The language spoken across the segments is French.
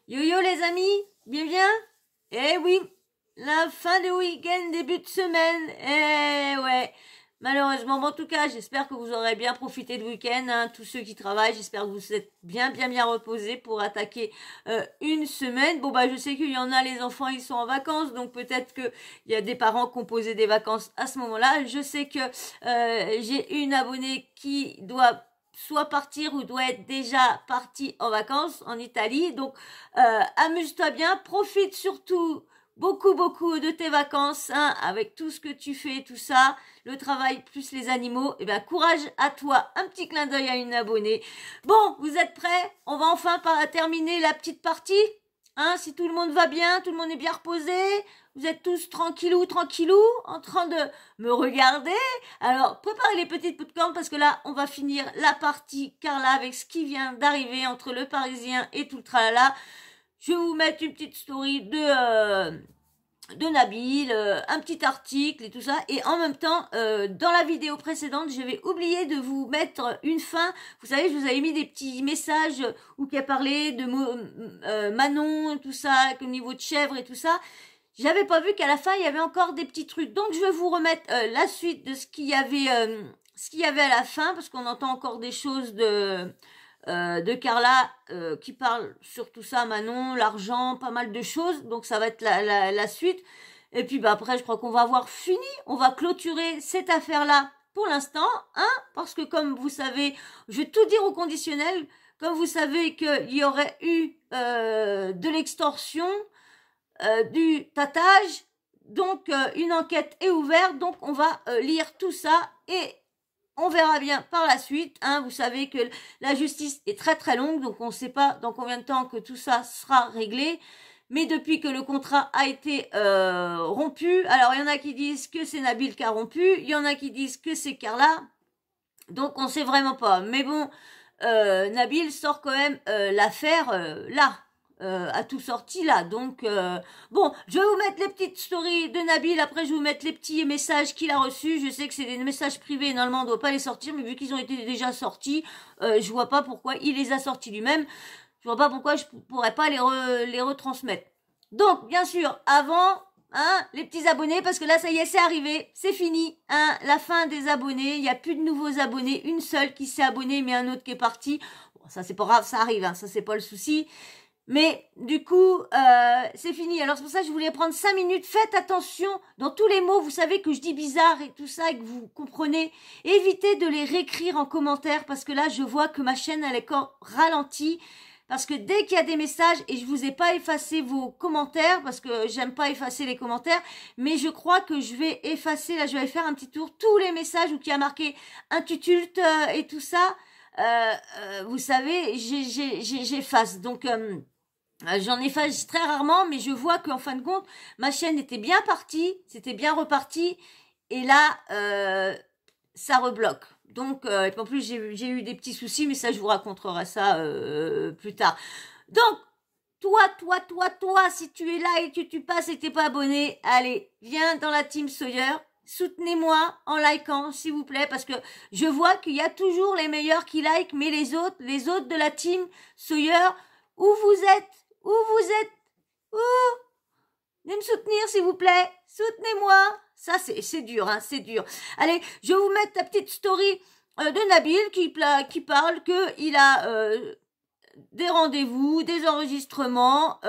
Yo les amis, bien? Eh oui, la fin de week-end, début de semaine, eh ouais. Malheureusement, bon, en tout cas, j'espère que vous aurez bien profité de week-end, hein, tous ceux qui travaillent, j'espère que vous êtes bien reposés pour attaquer une semaine. Bon, bah, je sais qu'il y en a, les enfants, ils sont en vacances, donc peut-être que il y a des parents qui ont posé des vacances à ce moment-là. Je sais que j'ai une abonnée qui doit soit partir ou doit être déjà partie en vacances en Italie. Donc, amuse-toi bien, profite surtout beaucoup de tes vacances, hein, avec tout ce que tu fais, tout ça, le travail plus les animaux. Et bien, courage à toi. Un petit clin d'œil à une abonnée. Bon, vous êtes prêts? On va enfin terminer la petite partie. Hein, si tout le monde va bien, tout le monde est bien reposé, vous êtes tous tranquillou, en train de me regarder. Alors, préparez les petites popcorn parce que là, on va finir la partie Carla avec ce qui vient d'arriver entre le Parisien et tout le tralala. Je vais vous mettre une petite story de Nabil, un petit article et tout ça. Et en même temps, dans la vidéo précédente, j'avais oublié de vous mettre une fin. Vous savez, je vous avais mis des petits messages où qui a parlé de Manon, tout ça, au niveau de chèvre et tout ça. J'avais pas vu qu'à la fin, il y avait encore des petits trucs. Donc, je vais vous remettre la suite de ce qu'il y avait à la fin, parce qu'on entend encore des choses de Carla qui parle sur tout ça, Manon, l'argent, pas mal de choses. Donc ça va être la suite. Et puis bah après, je crois qu'on va avoir fini. On va clôturer cette affaire-là pour l'instant, hein, parce que comme vous savez, je vais tout dire au conditionnel. Comme vous savez qu'il y aurait eu de l'extorsion, du tatage, donc une enquête est ouverte. Donc on va lire tout ça et on verra bien par la suite, hein. Vous savez que la justice est très longue, donc on ne sait pas dans combien de temps que tout ça sera réglé. Mais depuis que le contrat a été rompu, alors il y en a qui disent que c'est Nabil qui a rompu, il y en a qui disent que c'est Carla, donc on ne sait vraiment pas. Mais bon, Nabil sort quand même l'affaire là. A tout sorti là, donc bon, je vais vous mettre les petites stories de Nabil, après je vais vous mettre les petits messages qu'il a reçus. Je sais que c'est des messages privés, normalement on ne doit pas les sortir, mais vu qu'ils ont été déjà sortis, je vois pas pourquoi il les a sortis lui-même, je vois pas pourquoi je pourrais pas les retransmettre. Donc bien sûr, avant, hein, les petits abonnés, parce que là ça y est, c'est arrivé, c'est fini, hein, la fin des abonnés, il n'y a plus de nouveaux abonnés, une seule qui s'est abonnée, mais un autre qui est parti. Bon, ça c'est pas grave, ça arrive, hein, ça c'est pas le souci. Mais du coup, c'est fini. Alors c'est pour ça que je voulais prendre 5 minutes. Faites attention dans tous les mots. Vous savez que je dis bizarre et tout ça et que vous comprenez. Évitez de les réécrire en commentaire parce que là, je vois que ma chaîne, elle est encore ralentie. Parce que dès qu'il y a des messages, et je vous ai pas effacé vos commentaires parce que j'aime pas effacer les commentaires, mais je crois que je vais effacer, là je vais faire un petit tour, tous les messages où il y a marqué intutulte et tout ça. Vous savez, j'efface. Donc j'en efface très rarement, mais je vois qu'en fin de compte, ma chaîne était bien partie, c'était bien reparti, et là, ça rebloque. Donc, en plus, j'ai eu des petits soucis, mais ça, je vous raconterai ça plus tard. Donc, toi, si tu es là et que tu passes et que t'es pas abonné, allez, viens dans la team Sawyer. Soutenez-moi en likant, s'il vous plaît, parce que je vois qu'il y a toujours les meilleurs qui like, mais les autres de la team Sawyer, où vous êtes? Où? Venez me soutenir, s'il vous plaît. Soutenez-moi. Ça, c'est dur, hein, c'est dur. Allez, je vais vous mettre la petite story de Nabil qui parle qu'il a des rendez-vous, des enregistrements,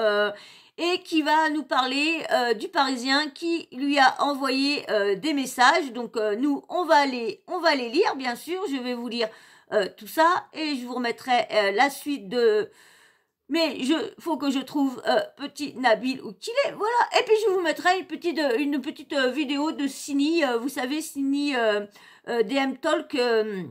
et qui va nous parler du Parisien qui lui a envoyé des messages. Donc nous, on va les lire, bien sûr. Je vais vous lire tout ça et je vous remettrai la suite de... Mais faut que je trouve petit Nabil où qu'il est, voilà. Et puis je vous mettrai une petite vidéo de Sini, vous savez Sini DM Talk que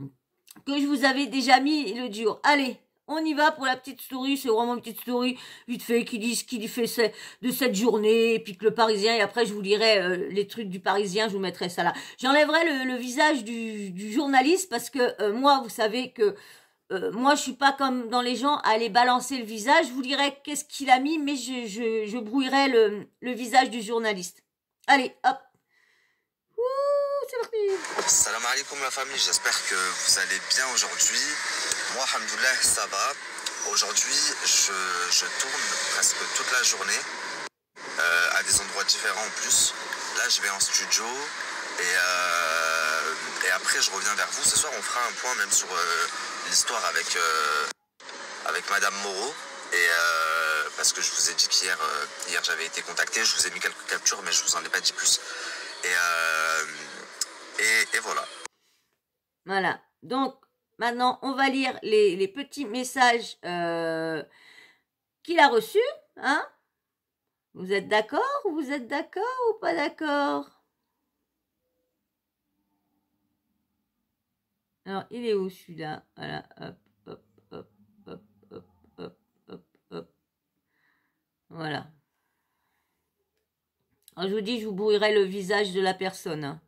je vous avais déjà mis le jour. Allez, on y va pour la petite story, c'est vraiment une petite story vite fait qui dit ce qu'il fait de cette journée, et puis que le Parisien, et après je vous lirai les trucs du Parisien, je vous mettrai ça là. J'enlèverai le visage du journaliste parce que moi, vous savez que moi, je suis pas comme dans les gens à aller balancer le visage. Je vous dirai qu'est-ce qu'il a mis, mais je brouillerai le visage du journaliste. Allez, hop. Ouh, c'est parti. Salam alaikum la famille, j'espère que vous allez bien aujourd'hui. Moi, alhamdoulilah, ça va. Aujourd'hui, je tourne presque toute la journée, à des endroits différents en plus. Là, je vais en studio et après, je reviens vers vous. Ce soir, on fera un point même sur l'histoire avec Madame Moreau. Et parce que je vous ai dit qu'hier hier j'avais été contacté, je vous ai mis quelques captures, mais je vous en ai pas dit plus. Et voilà. Voilà. Donc, maintenant, on va lire les petits messages qu'il a reçus. Hein? Vous êtes d'accord? Vous êtes d'accord ou pas d'accord? Alors, il est où celui-là? Voilà, hop, hop, hop, hop, hop, hop, hop, hop. Voilà. Alors, je vous dis, je vous brouillerai le visage de la personne. Hein.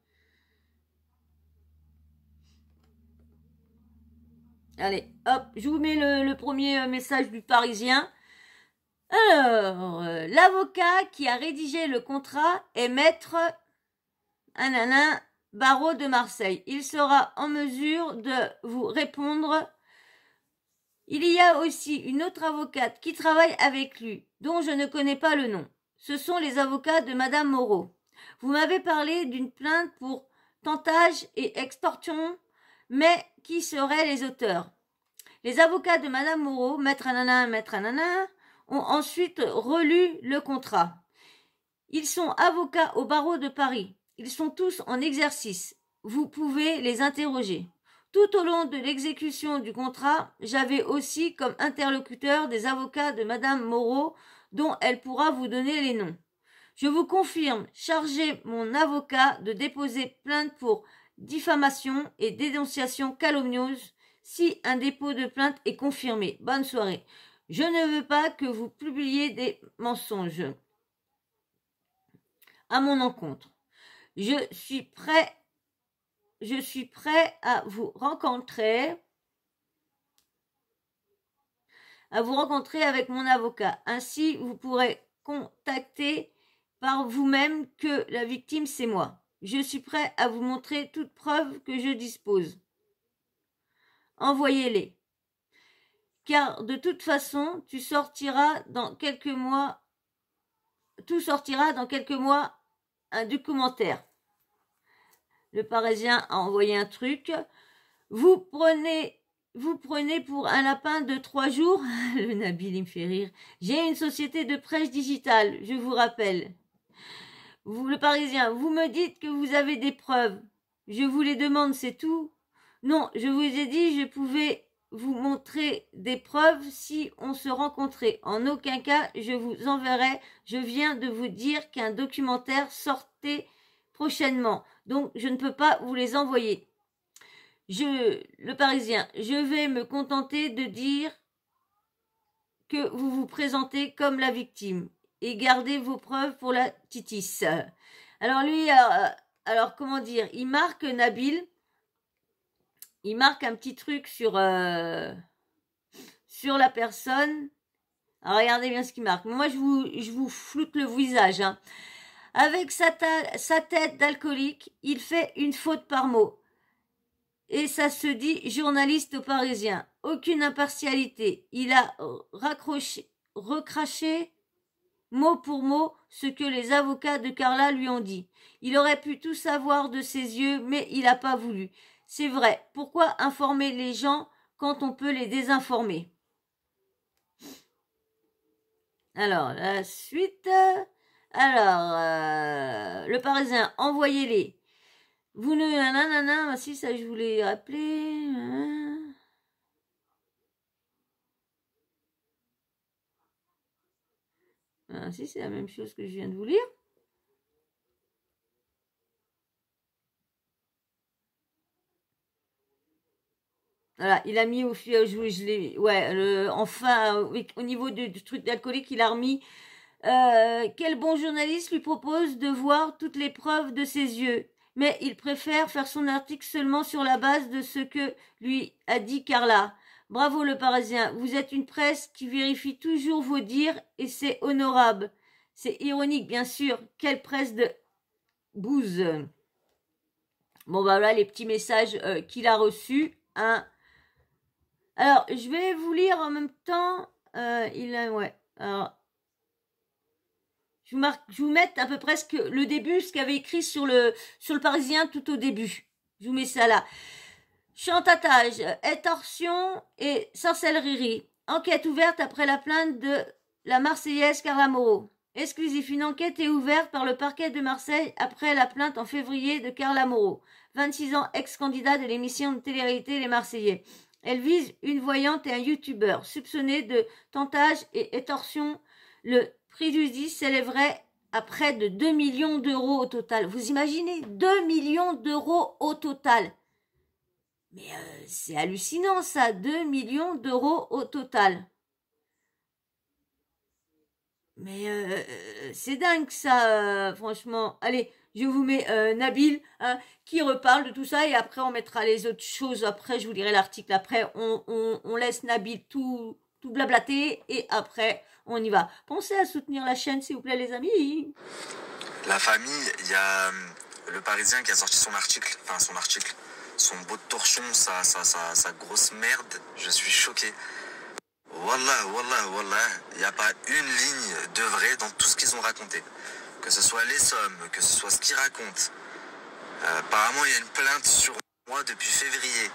Allez, hop, je vous mets le premier message du Parisien. Alors, l'avocat qui a rédigé le contrat est maître Ananin Barreau de Marseille. Il sera en mesure de vous répondre. Il y a aussi une autre avocate qui travaille avec lui, dont je ne connais pas le nom. Ce sont les avocats de Madame Moreau. Vous m'avez parlé d'une plainte pour tentage et extorsion, mais qui seraient les auteurs? Les avocats de Madame Moreau, maître Ananin, ont ensuite relu le contrat. Ils sont avocats au barreau de Paris. Ils sont tous en exercice. Vous pouvez les interroger. Tout au long de l'exécution du contrat, j'avais aussi comme interlocuteur des avocats de Madame Moreau, dont elle pourra vous donner les noms. Je vous confirme, chargez mon avocat de déposer plainte pour diffamation et dénonciation calomnieuse si un dépôt de plainte est confirmé. Bonne soirée. Je ne veux pas que vous publiiez des mensonges à mon encontre. Je suis prêt à vous rencontrer avec mon avocat. Ainsi, vous pourrez contacter par vous-même que la victime, c'est moi. Je suis prêt à vous montrer toute preuve que je dispose. Envoyez-les. Car de toute façon, tout sortira dans quelques mois un documentaire. Le Parisien a envoyé un truc. Vous prenez pour un lapin de 3 jours. Le Nabil, il me fait rire. J'ai une société de presse digitale, je vous rappelle. Vous, le Parisien, vous me dites que vous avez des preuves. Je vous les demande, c'est tout. Non, je vous ai dit, je pouvais vous montrer des preuves si on se rencontrait. En aucun cas, je vous enverrai. Je viens de vous dire qu'un documentaire sortait prochainement. Donc, je ne peux pas vous les envoyer. Le Parisien, je vais me contenter de dire que vous vous présentez comme la victime et gardez vos preuves pour la titis. Alors lui, comment dire, il marque Nabil, il marque un petit truc sur la personne. Alors regardez bien ce qu'il marque. Moi, je vous floute le visage. Hein. Avec sa tête d'alcoolique, il fait une faute par mot. Et ça se dit journaliste au Parisien. Aucune impartialité. Il a recraché mot pour mot ce que les avocats de Carla lui ont dit. Il aurait pu tout savoir de ses yeux, mais il n'a pas voulu. C'est vrai. Pourquoi informer les gens quand on peut les désinformer? Alors, la suite. Alors, le Parisien, envoyez-les. Vous ne... Nanana, si ça je voulais rappeler. Ah, si c'est la même chose que je viens de vous lire. Voilà, il a mis au au niveau du truc d'alcoolique, il a remis quel bon journaliste lui propose de voir toutes les preuves de ses yeux. Mais il préfère faire son article seulement sur la base de ce que lui a dit Carla. Bravo le Parisien, vous êtes une presse qui vérifie toujours vos dires et c'est honorable. C'est ironique, bien sûr. Quelle presse de bouse. Bon, bah voilà les petits messages qu'il a reçus. Hein. Alors, je vais vous lire en même temps. Alors, Je vous mets à peu près le début, ce qu'il y avait écrit sur le Parisien tout au début. Je vous mets ça là. Chantatage, extorsion et sorcellerie. Enquête ouverte après la plainte de la Marseillaise Carla Moreau. Exclusif, une enquête est ouverte par le parquet de Marseille après la plainte en février de Carla Moreau, 26 ans, ex-candidat de l'émission de télé-réalité Les Marseillais. Elle vise une voyante et un youtubeur soupçonnés de tentage et extorsion. Le préjudice s'élèverait à près de 2 millions d'euros au total. Vous imaginez 2 millions d'euros au total. Mais c'est hallucinant ça, 2 millions d'euros au total. Mais c'est dingue ça, franchement. Allez, je vous mets Nabil qui reparle de tout ça et après on mettra les autres choses. Après, je vous lirai l'article. Après, on laisse Nabil tout blablater et après, on y va. Pensez à soutenir la chaîne, s'il vous plaît, les amis. La famille, il y a le Parisien qui a sorti son article, son beau de torchon, sa grosse merde. Je suis choqué. Wallah, il n'y a pas une ligne de vrai dans tout ce qu'ils ont raconté. Que ce soit les sommes, que ce soit ce qu'ils racontent. Apparemment, il y a une plainte sur moi depuis février.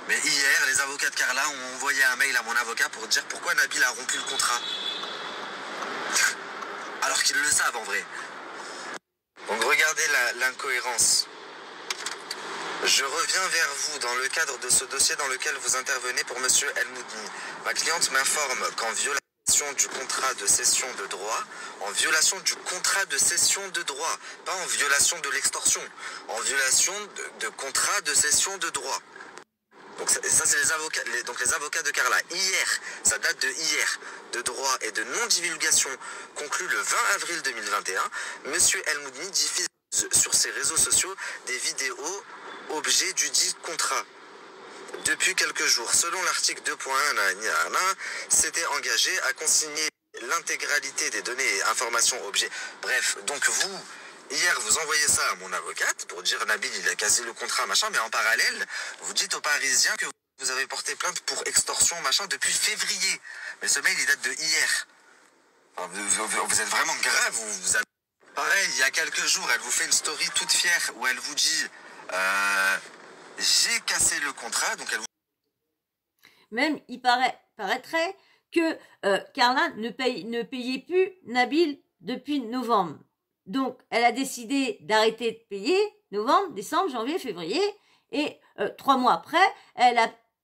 Mais hier, les avocats de Carla ont envoyé un mail à mon avocat pour dire pourquoi Nabil a rompu le contrat. Alors qu'ils le savent en vrai. Donc regardez l'incohérence. Je reviens vers vous dans le cadre de ce dossier dans lequel vous intervenez pour Monsieur El Moudni. Ma cliente m'informe qu'en violation du contrat de cession de droit, pas en violation de l'extorsion, en violation de contrat de cession de droit. Donc ça c'est les avocats de Carla. Hier, ça date de hier, de droit et de non-divulgation conclu le 20 avril 2021, Monsieur El Moudni diffuse sur ses réseaux sociaux des vidéos objet du dit contrat. Depuis quelques jours, selon l'article 2.1, s'était engagé à consigner l'intégralité des données et informations objets. Bref, donc vous, hier, vous envoyez ça à mon avocate pour dire Nabil, il a cassé le contrat, machin, mais en parallèle, vous dites aux Parisiens que vous avez porté plainte pour extorsion, machin, depuis février. Mais ce mail, il date de hier. Enfin, vous êtes vraiment grave, vous avez... Pareil, il y a quelques jours, elle vous fait une story toute fière où elle vous dit j'ai cassé le contrat, donc elle vous... Même, il paraîtrait que Carla ne payait plus Nabil depuis novembre. Donc, elle a décidé d'arrêter de payer novembre, décembre, janvier, février. Et 3 mois après,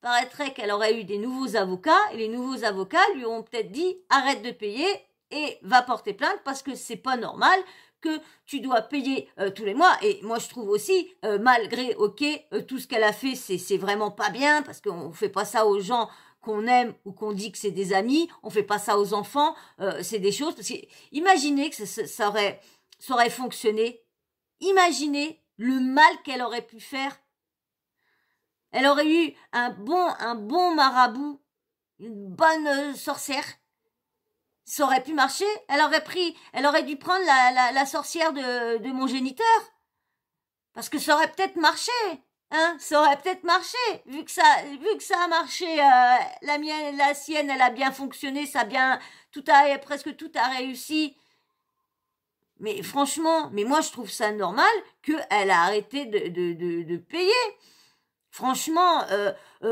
paraîtrait qu'elle aurait eu des nouveaux avocats. Et les nouveaux avocats lui ont peut-être dit arrête de payer et va porter plainte parce que c'est pas normal que tu dois payer tous les mois. Et moi, je trouve aussi, malgré, tout ce qu'elle a fait, c'est vraiment pas bien, parce qu'on fait pas ça aux gens qu'on aime ou qu'on dit que c'est des amis, on fait pas ça aux enfants, c'est des choses, parce que imaginez que ça aurait fonctionné, imaginez le mal qu'elle aurait pu faire. Elle aurait eu un bon marabout, une bonne sorcière, ça aurait pu marcher. Elle aurait dû prendre la sorcière de mon géniteur. Parce que ça aurait peut-être marché. Hein, ça aurait peut-être marché. Vu que ça a marché, la sienne, elle a bien fonctionné, presque tout a réussi. Mais franchement, moi je trouve ça normal qu'elle a arrêté de payer. Franchement,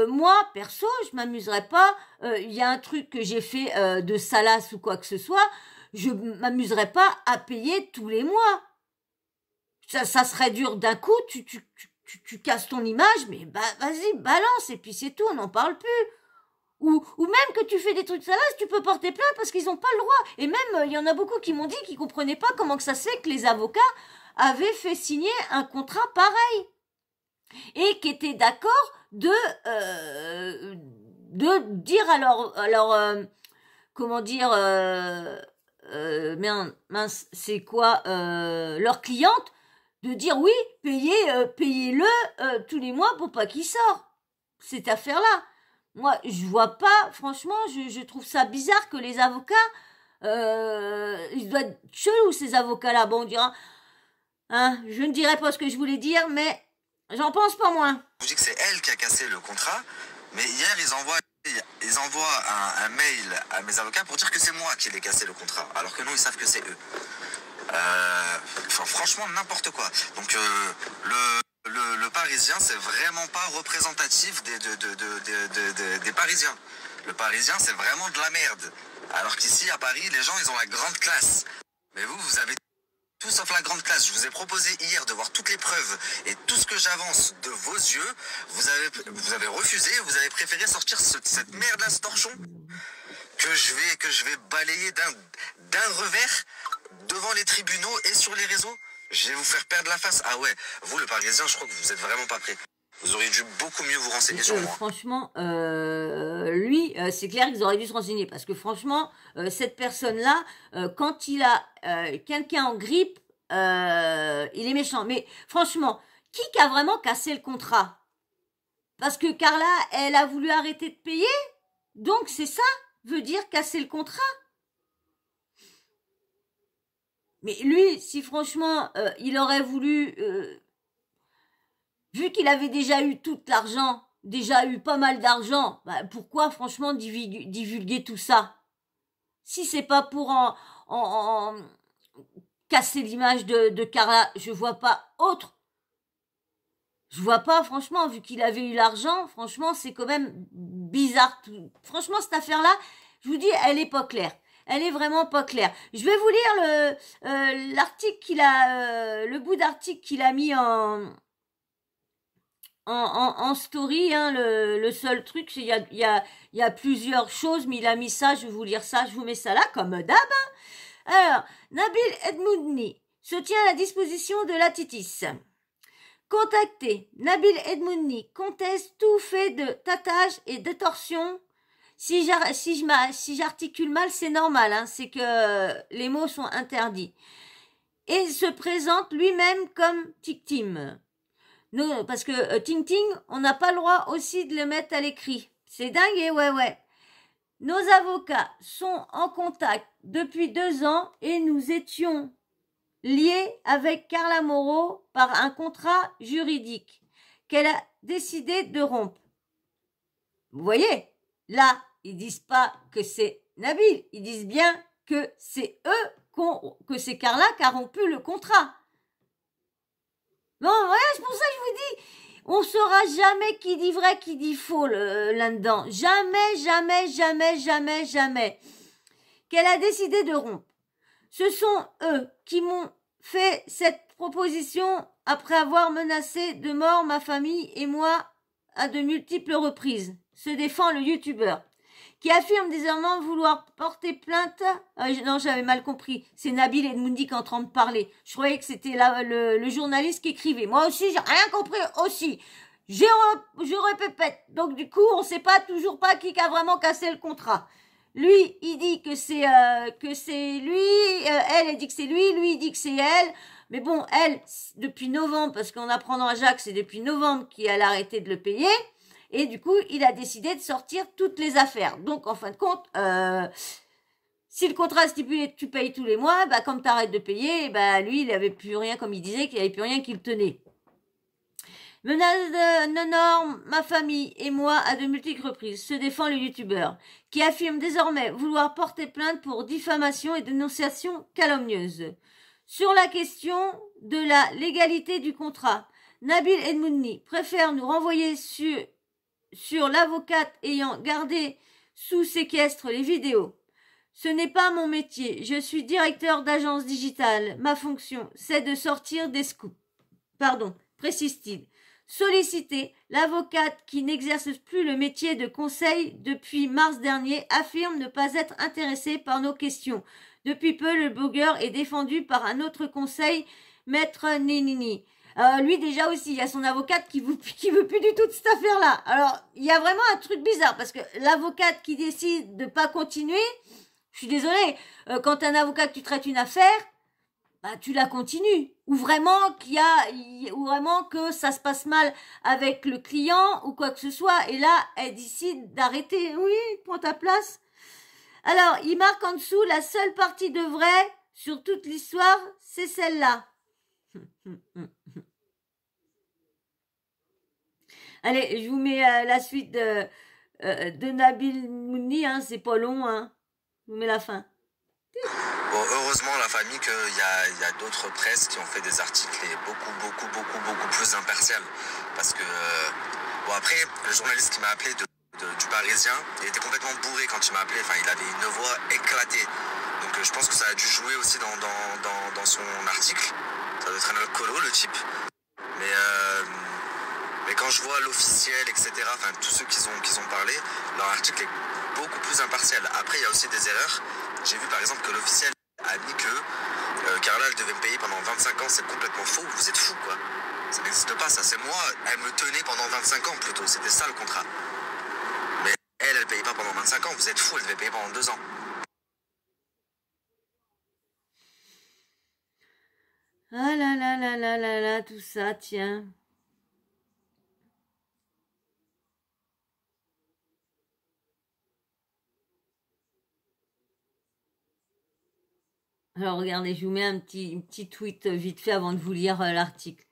moi, perso, je m'amuserais pas. Il y a un truc que j'ai fait de salace ou quoi que ce soit, je m'amuserais pas à payer tous les mois. Ça serait dur d'un coup, tu casses ton image, mais vas-y, balance, et puis c'est tout, on n'en parle plus. Ou même que tu fais des trucs salaces, tu peux porter plainte parce qu'ils n'ont pas le droit. Et même, il y en a beaucoup qui m'ont dit qu'ils comprenaient pas comment que ça se fait que les avocats avaient fait signer un contrat pareil. Et qui était d'accord de dire comment dire, mince, c'est quoi, leur cliente, de dire oui, payez-le tous les mois pour pas qu'il sorte. Cette affaire-là. Moi, je vois pas, franchement, je trouve ça bizarre que les avocats, ils doivent être chelous, ces avocats-là. Bon, on dira, hein, je ne dirai pas ce que je voulais dire, mais j'en pense pas moins. Je vous dis que c'est elle qui a cassé le contrat, mais hier ils envoient ils envoient un mail à mes avocats pour dire que c'est moi qui ai cassé le contrat, alors que non, ils savent que c'est eux. Enfin, franchement, n'importe quoi. Donc, le Parisien, c'est vraiment pas représentatif des Parisiens. Le Parisien, c'est vraiment de la merde. Alors qu'ici, à Paris, les gens, ils ont la grande classe. Mais vous avez tout sauf la grande classe. Je vous ai proposé hier de voir toutes les preuves et tout ce que j'avance de vos yeux. Vous avez refusé, vous avez préféré sortir cette merde-là, ce torchon, que je vais balayer d'un revers devant les tribunaux et sur les réseaux. Je vais vous faire perdre la face. Ah ouais, vous, le Parisien, je crois que vous êtes vraiment pas prêt. Vous auriez dû beaucoup mieux vous renseigner sur moi. Franchement, lui, c'est clair qu'ils auraient dû se renseigner. Parce que franchement, cette personne-là, quand il a quelqu'un en grippe, il est méchant. Mais franchement, qui a vraiment cassé le contrat? Parce que Carla, elle a voulu arrêter de payer. Donc c'est ça, veut dire casser le contrat. Mais lui, si franchement, il aurait voulu... vu qu'il avait déjà eu tout l'argent, déjà eu pas mal d'argent, bah pourquoi franchement divulguer tout ça? Si c'est pas pour en casser l'image de Carla, je vois pas autre. Je vois pas, franchement, vu qu'il avait eu l'argent, franchement, c'est quand même bizarre. Franchement, cette affaire-là, je vous dis, elle est pas claire. Elle est vraiment pas claire. Je vais vous lire l'article qu'il a, le bout d'article qu'il a mis en story, hein, le seul truc, il y a plusieurs choses, mais il a mis ça, je vais vous lire ça, je vous mets ça là, comme d'hab. Alors, Nabil Edmoudni se tient à la disposition de la Titis. Contacté, Nabil Edmoudni conteste tout fait de tatage et de torsion. Si j'articule mal, c'est normal, hein, c'est que les mots sont interdits. Et se présente lui-même comme Tic-Tim. Non, parce que Ting Ting, on n'a pas le droit aussi de le mettre à l'écrit. C'est dingue, et ouais. Nos avocats sont en contact depuis 2 ans et nous étions liés avec Carla Moreau par un contrat juridique qu'elle a décidé de rompre. Vous voyez, là, ils disent pas que c'est Nabil, ils disent bien que c'est eux, que c'est Carla qui a rompu le contrat. Non, ouais, c'est pour ça que je vous dis, on saura jamais qui dit vrai, qui dit faux là-dedans. Jamais. Qu'elle a décidé de rompre. Ce sont eux qui m'ont fait cette proposition après avoir menacé de mort ma famille et moi à de multiples reprises. Se défend le youtubeur, qui affirme désormais vouloir porter plainte. Non, j'avais mal compris. C'est Nabil Edmoudni qui est en train de parler. Je croyais que c'était le journaliste qui écrivait. Moi aussi, j'ai rien compris aussi. Je répète. Donc du coup, on sait pas toujours pas qui a vraiment cassé le contrat. Lui, il dit que c'est lui. Elle dit que c'est lui. Lui, il dit que c'est elle. Mais bon, elle, depuis novembre, parce qu'en apprenant à Jacques, c'est depuis novembre qu'elle a arrêté de le payer. Et du coup, il a décidé de sortir toutes les affaires. Donc, en fin de compte, si le contrat stipulé tu payes tous les mois, bah comme tu arrêtes de payer, bah lui, il avait plus rien, comme il disait, qu'il avait plus rien qui le tenait. Menace de normes, ma famille et moi à de multiples reprises, se défend le youtubeur, qui affirme désormais vouloir porter plainte pour diffamation et dénonciation calomnieuse. Sur la question de la légalité du contrat, Nabil Edmoudni préfère nous renvoyer sur l'avocate ayant gardé sous séquestre les vidéos. Ce n'est pas mon métier, je suis directeur d'agence digitale. Ma fonction, c'est de sortir des scoops. Précise-t-il. Sollicité, l'avocate qui n'exerce plus le métier de conseil depuis mars dernier affirme ne pas être intéressée par nos questions. Depuis peu, le blogueur est défendu par un autre conseil, Maître Ninini. Lui déjà aussi, il y a son avocate qui veut plus du tout de cette affaire-là. Alors, il y a vraiment un truc bizarre parce que l'avocate qui décide de pas continuer, je suis désolée, quand un avocat que tu traites une affaire, bah tu la continues. Ou vraiment ou vraiment que ça se passe mal avec le client ou quoi que ce soit. Et là, elle décide d'arrêter. Oui, prends ta place. Alors, il marque en dessous la seule partie de vrai sur toute l'histoire, c'est celle-là. Allez, je vous mets la suite de Nabil Mouni, hein, c'est pas long, hein. Je vous mets la fin. Bon, heureusement, la famille, qu'il y a d'autres presses qui ont fait des articles et beaucoup plus impartial. Parce que, bon, après, le journaliste qui m'a appelé du Parisien, il était complètement bourré quand il m'a appelé. Enfin, il avait une voix éclatée. Donc, je pense que ça a dû jouer aussi dans son article. Ça doit être un alcoolo, le type. Mais quand je vois l'officiel, etc., enfin, tous ceux qui ont parlé, leur article est beaucoup plus impartial. Après, il y a aussi des erreurs. J'ai vu par exemple que l'officiel a dit que Carla elle devait me payer pendant 25 ans, c'est complètement faux, vous êtes fous quoi. Ça n'existe pas ça, c'est moi, elle me tenait pendant 25 ans plutôt, c'était ça le contrat. Mais elle paye pas pendant 25 ans, vous êtes fous, elle devait payer pendant 2 ans. Ah là là là là là là, tout ça, tiens. Alors regardez, je vous mets un petit tweet vite fait avant de vous lire l'article.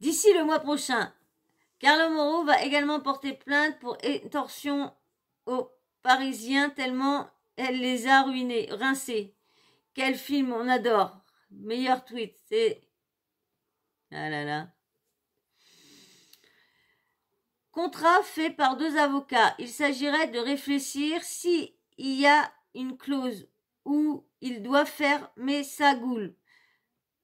D'ici le mois prochain, Carla Moreau va également porter plainte pour extorsion aux Parisiens tellement elle les a ruinés, rincés. Quel film, on adore. Meilleur tweet, c'est... Ah là là. Contrat fait par 2 avocats. Il s'agirait de réfléchir s'il y a une clause où il doit fermer sa goule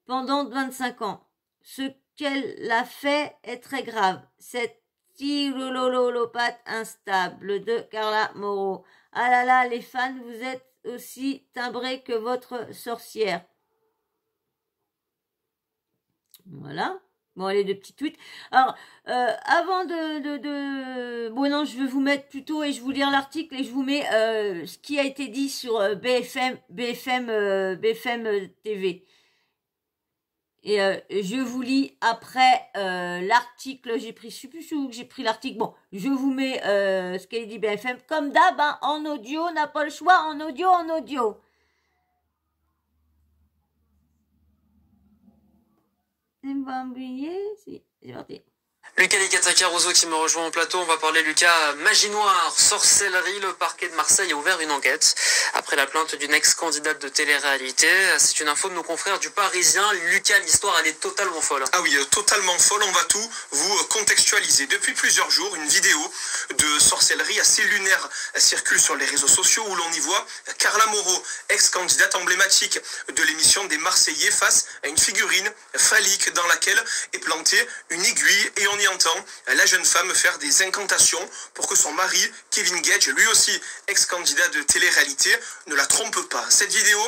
pendant 25 ans. Ce qu'elle a fait est très grave. Cette tirololopathe instable de Carla Moreau. Ah là là, les fans, vous êtes aussi timbrés que votre sorcière. Voilà. Bon, allez, 2 petits tweets. Alors, avant Bon, non, je vais vous mettre plutôt, et je vais vous lire l'article, et je vous mets ce qui a été dit sur BFM TV. Et je vous lis après l'article, j'ai pris, je sais plus où j'ai pris l'article, bon, je vous mets ce qu'a dit BFM, comme d'hab, hein, en audio, on n'a pas le choix, en audio. C'est pas oublié, si, c'est parti. Lucas Licata Caruso qui me rejoint en plateau. On va parler, Lucas, magie noire, sorcellerie. Le parquet de Marseille a ouvert une enquête après la plainte d'une ex-candidate de télé-réalité. C'est une info de nos confrères du Parisien. Lucas, l'histoire, elle est totalement folle. Ah oui, totalement folle. On va tout vous contextualiser. Depuis plusieurs jours, une vidéo de sorcellerie assez lunaire circule sur les réseaux sociaux où l'on y voit Carla Moreau, ex-candidate emblématique de l'émission des Marseillais, face à une figurine phallique dans laquelle est plantée une aiguille, et on y entend la jeune femme faire des incantations pour que son mari, Kevin Gage, lui aussi ex-candidat de télé-réalité, ne la trompe pas. Cette vidéo,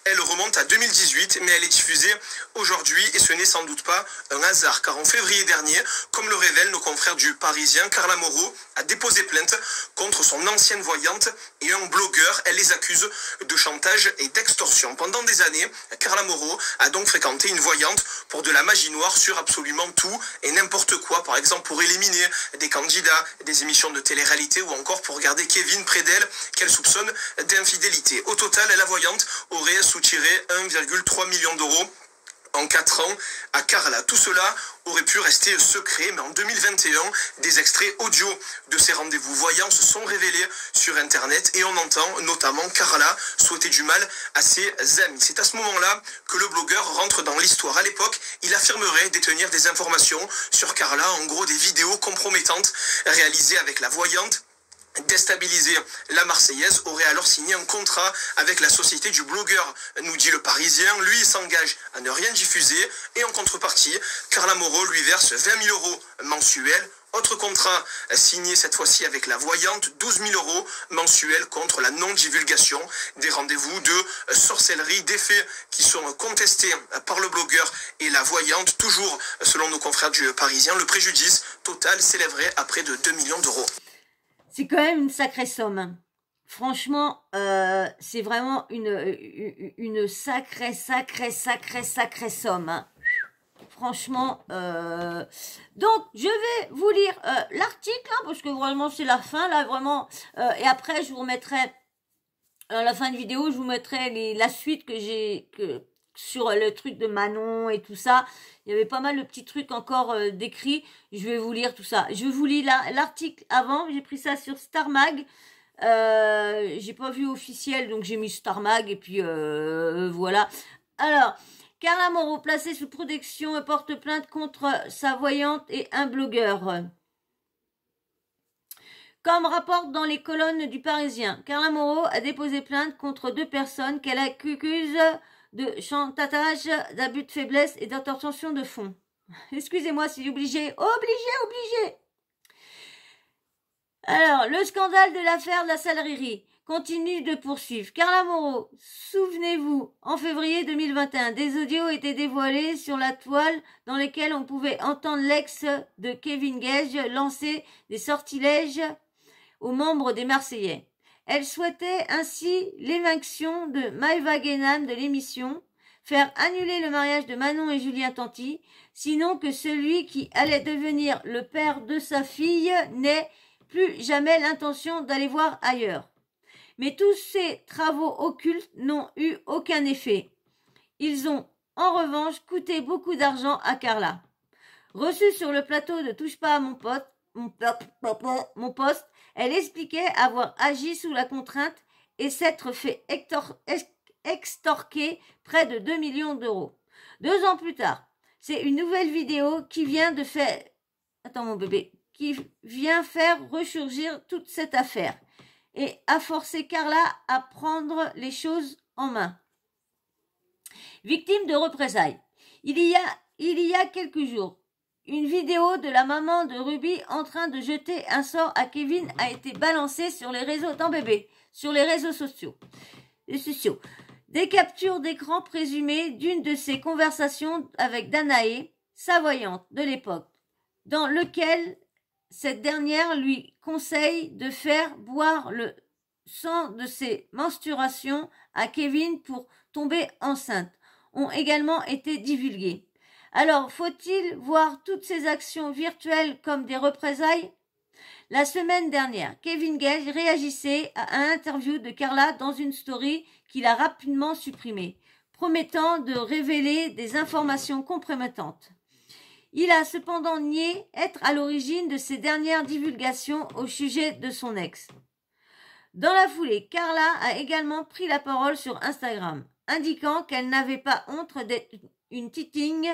elle remonte à 2018, mais elle est diffusée aujourd'hui, et ce n'est sans doute pas un hasard, car en février dernier, comme le révèlent nos confrères du Parisien, Carla Moreau a déposé plainte contre son ancienne voyante et un blogueur. Elle les accuse de chantage et d'extorsion. Pendant des années, Carla Moreau a donc fréquenté une voyante pour de la magie noire sur absolument tout et n'importe quoi, par exemple pour éliminer des candidats, des émissions de télé-réalité, ou encore pour garder Kevin près d'elle qu'elle soupçonne d'infidélité. Au total, la voyante aurait soutiré 1,3 million d'euros en 4 ans à Carla. Tout cela aurait pu rester secret, mais en 2021, des extraits audio de ces rendez-vous voyants se sont révélés sur Internet, et on entend notamment Carla souhaiter du mal à ses amis. C'est à ce moment-là que le blogueur rentre dans l'histoire. À l'époque, il affirmerait détenir des informations sur Carla, en gros des vidéos compromettantes réalisées avec la voyante. Déstabiliser la Marseillaise, aurait alors signé un contrat avec la société du blogueur, nous dit le Parisien. Lui, il s'engage à ne rien diffuser, et en contrepartie, Carla Moreau lui verse 20 000 euros mensuels. Autre contrat signé cette fois-ci avec la voyante, 12 000 euros mensuels contre la non-divulgation des rendez-vous de sorcellerie, des faits qui sont contestés par le blogueur et la voyante. Toujours selon nos confrères du Parisien, le préjudice total s'élèverait à près de 2 millions d'euros. C'est quand même une sacrée somme. Franchement, c'est vraiment une sacrée somme. Hein. Franchement, donc je vais vous lire l'article, hein, parce que vraiment c'est la fin là, vraiment. Et après, je vous remettrai à la fin de vidéo, je vous mettrai la suite que sur le truc de Manon et tout ça. Il y avait pas mal de petits trucs encore décrits. Je vais vous lire tout ça. Je vous lis l'article avant. J'ai pris ça sur Star Mag. J'ai pas vu officiel, donc j'ai mis Star Mag et puis voilà. Alors, Carla Moreau placée sous protection porte plainte contre sa voyante et un blogueur. Comme rapporte dans les colonnes du Parisien, Carla Moreau a déposé plainte contre 2 personnes qu'elle accuse de chantage, d'abus de faiblesse et d'intention de fonds. Excusez-moi si obligé. Alors, le scandale de l'affaire de la salerie continue de poursuivre. Carla Moreau, souvenez-vous, en février 2021, des audios étaient dévoilés sur la toile dans lesquels on pouvait entendre l'ex de Kevin Gage lancer des sortilèges aux membres des Marseillais. Elle souhaitait ainsi l'éviction de Maëva Guénam de l'émission, faire annuler le mariage de Manon et Julien Tanti, sinon que celui qui allait devenir le père de sa fille n'ait plus jamais l'intention d'aller voir ailleurs. Mais tous ces travaux occultes n'ont eu aucun effet. Ils ont, en revanche, coûté beaucoup d'argent à Carla. Reçue sur le plateau de Touche pas à mon poste, elle expliquait avoir agi sous la contrainte et s'être fait extorquer près de 2 millions d'euros. 2 ans plus tard, c'est une nouvelle vidéo qui vient de faire... Attends mon bébé. Qui vient faire ressurgir toute cette affaire et a forcé Carla à prendre les choses en main. Victime de représailles. Il y a quelques jours, une vidéo de la maman de Ruby en train de jeter un sort à Kevin a été balancée sur les réseaux sur les réseaux sociaux. Des captures d'écran présumées d'une de ses conversations avec Danae, sa voyante de l'époque, dans lequel cette dernière lui conseille de faire boire le sang de ses menstruations à Kevin pour tomber enceinte, ont également été divulguées. Alors, faut-il voir toutes ces actions virtuelles comme des représailles? La semaine dernière, Kevin Gage réagissait à un interview de Carla dans une story qu'il a rapidement supprimée, promettant de révéler des informations compromettantes. Il a cependant nié être à l'origine de ces dernières divulgations au sujet de son ex. Dans la foulée, Carla a également pris la parole sur Instagram, indiquant qu'elle n'avait pas honte d'être une titing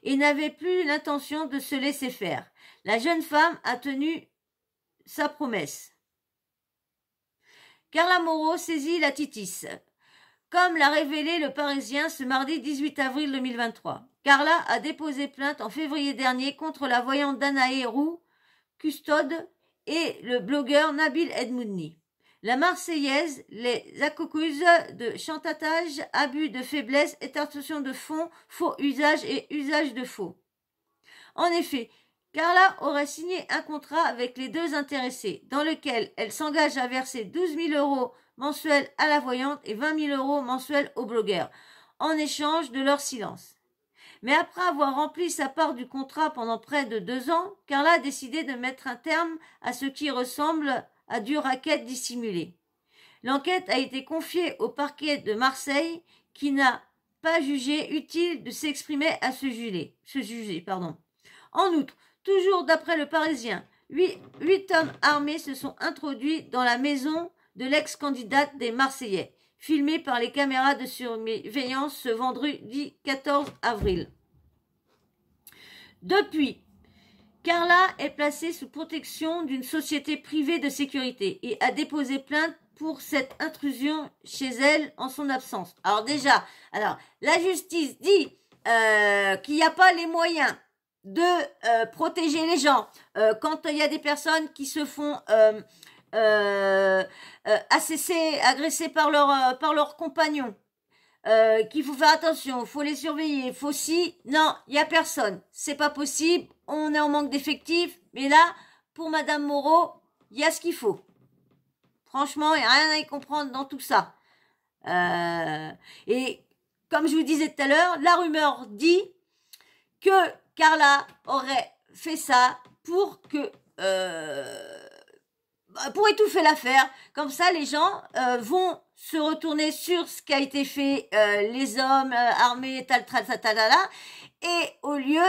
et n'avait plus l'intention de se laisser faire. La jeune femme a tenu sa promesse. Carla Moreau saisit la titis. Comme l'a révélé le Parisien ce mardi 18 avril 2023. Carla a déposé plainte en février dernier contre la voyante Danae Roux, custode, et le blogueur Nabil Edmoudni. La Marseillaise les accuse de chantage, abus de faiblesse, extorsion de fonds, faux usage et usage de faux. En effet, Carla aurait signé un contrat avec les 2 intéressés, dans lequel elle s'engage à verser 12 000 euros mensuels à la voyante et 20 000 euros mensuels au blogueur, en échange de leur silence. Mais après avoir rempli sa part du contrat pendant près de 2 ans, Carla a décidé de mettre un terme à ce qui ressemble à du racket dissimulé. L'enquête a été confiée au parquet de Marseille qui n'a pas jugé utile de s'exprimer à ce sujet. En outre, toujours d'après le Parisien, 8 hommes armés se sont introduits dans la maison de l'ex-candidate des Marseillais, filmée par les caméras de surveillance ce vendredi 14 avril. Depuis, Carla est placée sous protection d'une société privée de sécurité et a déposé plainte pour cette intrusion chez elle en son absence. Alors déjà, la justice dit qu'il n'y a pas les moyens de protéger les gens quand il y a des personnes qui se font agresser par leurs compagnons. Qu'il faut faire attention, faut les surveiller, faut non, il y a personne, c'est pas possible, on est en manque d'effectifs, mais là, pour Madame Moreau, il y a ce qu'il faut. Franchement, il n'y a rien à y comprendre dans tout ça. Et comme je vous disais tout à l'heure, la rumeur dit que Carla aurait fait ça pour que pour étouffer l'affaire. Comme ça, les gens vont se retourner sur ce qui a été fait, les hommes armés, et au lieu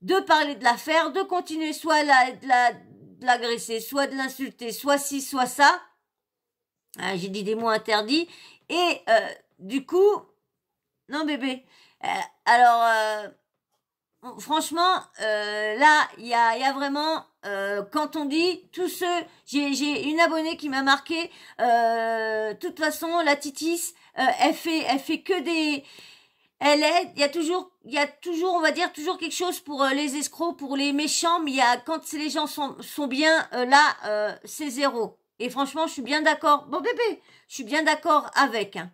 de parler de l'affaire, de continuer soit de l'agresser, soit de l'insulter, soit ci, soit ça. J'ai dit des mots interdits. Et du coup, non bébé. Alors, franchement, là, il y a vraiment, quand on dit tous ceux, j'ai une abonnée qui m'a marqué. De toute façon, la Titis, elle fait que des, elle aide. Il y a toujours, on va dire, toujours quelque chose pour les escrocs, pour les méchants. Mais quand les gens sont bien, là, c'est zéro. Et franchement, je suis bien d'accord. Bon bébé, je suis bien d'accord avec. Hein.